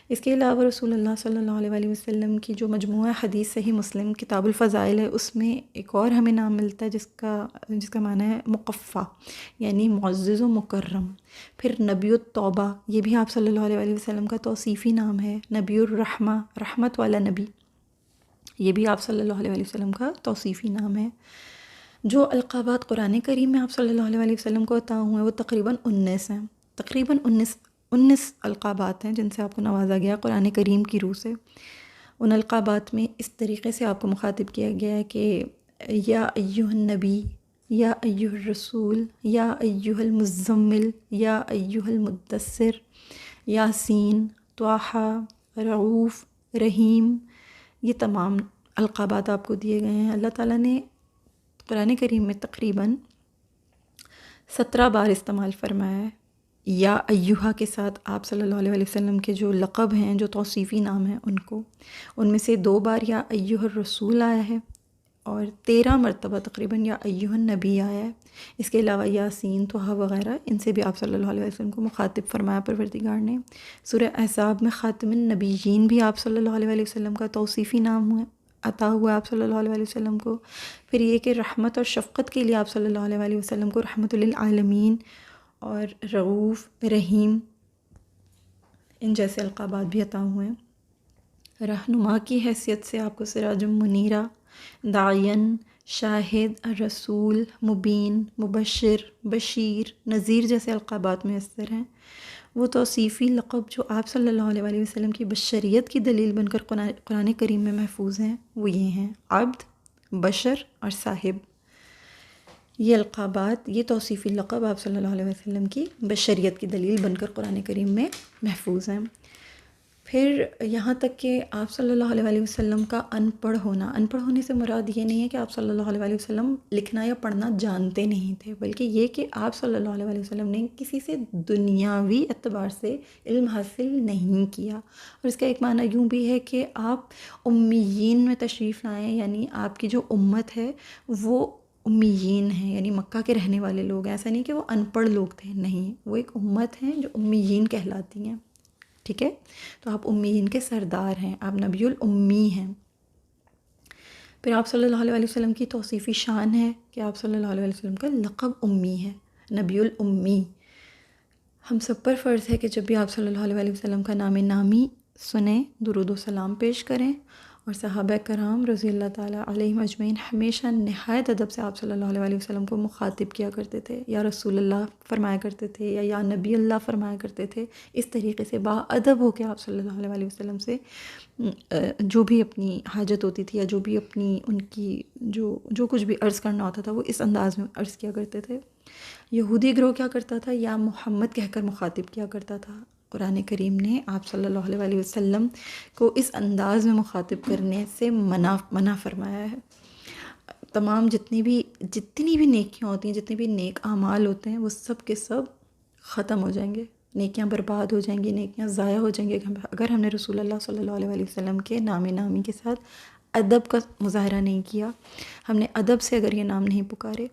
Speaker 1: اس کے علاوہ رسول اللہ صلی اللہ علیہ وسلم کی جو مجموعہ حدیث صحیح مسلم کتاب الفضائل ہے، اس میں ایک اور ہمیں نام ملتا ہے جس کا معنی ہے مقفع یعنی معزز و مکرم۔ پھر نبی التوبہ، یہ بھی آپ صلی اللہ علیہ وسلم کا توصیفی نام ہے۔ نبی الرحمہ، رحمت والا نبی، یہ بھی آپ صلی اللہ علیہ وسلم کا توصیفی نام ہے۔ جو القابات قرآن کریم میں آپ صلی اللہ علیہ وسلم کو عطا ہوئے ہیں وہ تقریباً 19 ہیں، تقریباً 19 القابات ہیں جن سے آپ کو نوازا گیا قرآن کریم کی روح سے۔ ان القابات میں اس طریقے سے آپ کو مخاطب کیا گیا ہے کہ یا ایہا النبی، یا ایہا الرسول، یا ایہا المزمل، یا ایہا المدثر، یاسین، طٰہٰ، رعوف، رحیم، یہ تمام القابات آپ کو دیے گئے ہیں۔ اللہ تعالیٰ نے قرآن کریم میں تقریباً 17 بار استعمال فرمایا ہے یا ایہا کے ساتھ آپ صلی اللہ علیہ وسلم کے جو لقب ہیں، جو توصیفی نام ہیں، ان میں سے 2 بار یا ایہا الرسول آیا ہے اور 13 مرتبہ تقریباً یا ایہا النبی آیا ہے۔ اس کے علاوہ یاسین، طٰہٰ وغیرہ، ان سے بھی آپ صلی اللہ علیہ وسلم کو مخاطب فرمایا پروردگار نے۔ سورہ احزاب میں خاتم النبیین بھی آپ صلی اللہ علیہ وسلم کا توصیفی نام عطا ہوا آپ صلی اللہ علیہ وسلم کو۔ پھر یہ کہ رحمت اور شفقت کے لیے آپ صلی اللہ علیہ وسلم کو رحمت للعالمین اور رعوف، رحیم، ان جیسے القابات بھی عطا ہوئے ہیں۔ رہنما کی حیثیت سے آپ کو سراج منیرہ، داعین، شاہد، رسول، مبین، مبشر، بشیر، نذیر جیسے القابات میسر ہیں۔ وہ توصیفی لقب جو آپ صلی اللہ علیہ وسلم کی بشریت کی دلیل بن کر قرآن کریم میں محفوظ ہیں وہ یہ ہیں: عبد، بشر اور صاحب۔ یہ القابات، یہ توصیفی لقب آپ صلی اللہ علیہ وسلم کی بشریت کی دلیل بن کر قرآن کریم میں محفوظ ہیں۔ پھر یہاں تک کہ آپ صلی اللہ علیہ وسلم کا ان پڑھ ہونے سے مراد یہ نہیں ہے کہ آپ صلی اللہ علیہ وسلم لکھنا یا پڑھنا جانتے نہیں تھے، بلکہ یہ کہ آپ صلی اللہ علیہ وسلم نے کسی سے دنیاوی اعتبار سے علم حاصل نہیں کیا۔ اور اس کا ایک معنی یوں بھی ہے کہ آپ امیین میں تشریف لائیں، یعنی آپ کی جو امت ہے وہ امیین ہیں، یعنی مکہ کے رہنے والے لوگ ہیں۔ ایسا نہیں کہ وہ ان پڑھ لوگ تھے، نہیں، وہ ایک امت ہیں جو امیین کہلاتی ہیں، ٹھیک ہے؟ تو آپ امیین کے سردار ہیں، آپ نبی الامی ہیں۔ پھر آپ صلی اللہ علیہ وسلم کی توصیفی شان ہے کہ آپ صلی اللہ علیہ وسلم کا لقب امی ہے، نبی الامی۔ ہم سب پر فرض ہے کہ جب بھی آپ صلی اللہ علیہ وسلم کا نام نامی سنیں، درود و سلام پیش کریں اور صحابہ کرام رضی اللہ تعالیٰ علیہم اجمعین ہمیشہ نہایت ادب سے آپ صلی اللہ علیہ وسلم کو مخاطب کیا کرتے تھے، یا رسول اللہ فرمایا کرتے تھے، یا نبی اللہ فرمایا کرتے تھے۔ اس طریقے سے با ادب ہو کے آپ صلی اللہ علیہ وسلم سے جو بھی اپنی حاجت ہوتی تھی، یا جو بھی اپنی ان کی جو کچھ بھی عرض کرنا ہوتا تھا وہ اس انداز میں عرض کیا کرتے تھے۔ یہودی گروہ کیا کرتا تھا، یا محمد کہہ کر مخاطب کیا کرتا تھا۔ قرآن کریم نے آپ صلی اللہ علیہ وسلم کو اس انداز میں مخاطب کرنے سے منع فرمایا ہے۔ تمام جتنی بھی نیکیاں ہوتی ہیں، جتنے بھی نیک اعمال ہوتے ہیں، وہ سب کے سب ختم ہو جائیں گے، نیکیاں برباد ہو جائیں گی، نیکیاں ضائع ہو جائیں گی اگر ہم نے رسول اللہ صلی اللہ علیہ وسلم کے نامی کے ساتھ ادب کا مظاہرہ نہیں کیا، ہم نے ادب سے اگر یہ نام نہیں پکارے۔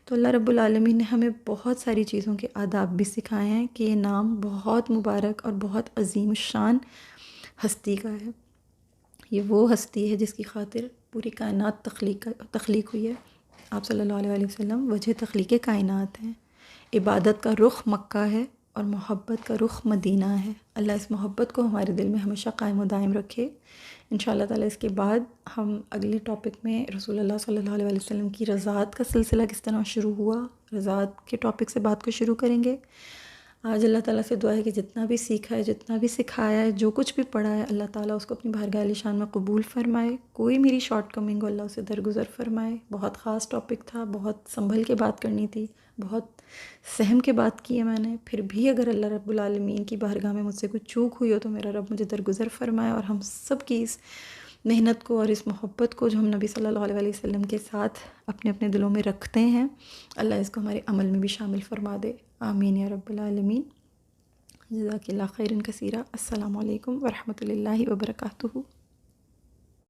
Speaker 1: تو اللہ رب العالمین نے ہمیں بہت ساری چیزوں کے آداب بھی سکھائے ہیں کہ یہ نام بہت مبارک اور بہت عظیم الشان ہستی کا ہے۔ یہ وہ ہستی ہے جس کی خاطر پوری کائنات تخلیق ہوئی ہے۔ آپ صلی اللہ علیہ وسلم وجہ تخلیق کائنات ہیں۔ عبادت کا رخ مکہ ہے اور محبت کا رخ مدینہ ہے۔ اللہ اس محبت کو ہمارے دل میں ہمیشہ قائم و دائم رکھے۔ انشاءاللہ تعالیٰ اس کے بعد ہم اگلے ٹاپک میں رسول اللہ صلی اللہ علیہ وسلم کی رضاعت کا سلسلہ کس طرح شروع ہوا، رضاعت کے ٹاپک سے بات کو شروع کریں گے۔ آج اللہ تعالیٰ سے دعا ہے کہ جتنا بھی سیکھا ہے، جتنا بھی سکھایا ہے، جو کچھ بھی پڑھا ہے، اللہ تعالیٰ اس کو اپنی بارگاہ عالی شان میں قبول فرمائے۔ کوئی میری شارٹ کمنگ ہو اللہ اسے درگزر فرمائے۔ بہت خاص ٹاپک تھا، بہت سنبھل کے بات کرنی تھی، بہت سہم کے بات کی ہے میں نے، پھر بھی اگر اللہ رب العالمین کی بارگاہ میں مجھ سے کچھ چوک ہوئی ہو تو میرا رب مجھے درگزر فرمائے، اور ہم سب کی اس محنت کو اور اس محبت کو جو ہم نبی صلی اللہ علیہ وسلم کے ساتھ اپنے اپنے دلوں میں رکھتے ہیں، اللہ اس کو ہمارے عمل میں بھی شامل فرما دے۔ آمین یا رب العالمین۔ جزاک اللہ خیرا کثیرا۔ السلام علیکم ورحمۃ اللہ وبرکاتہ۔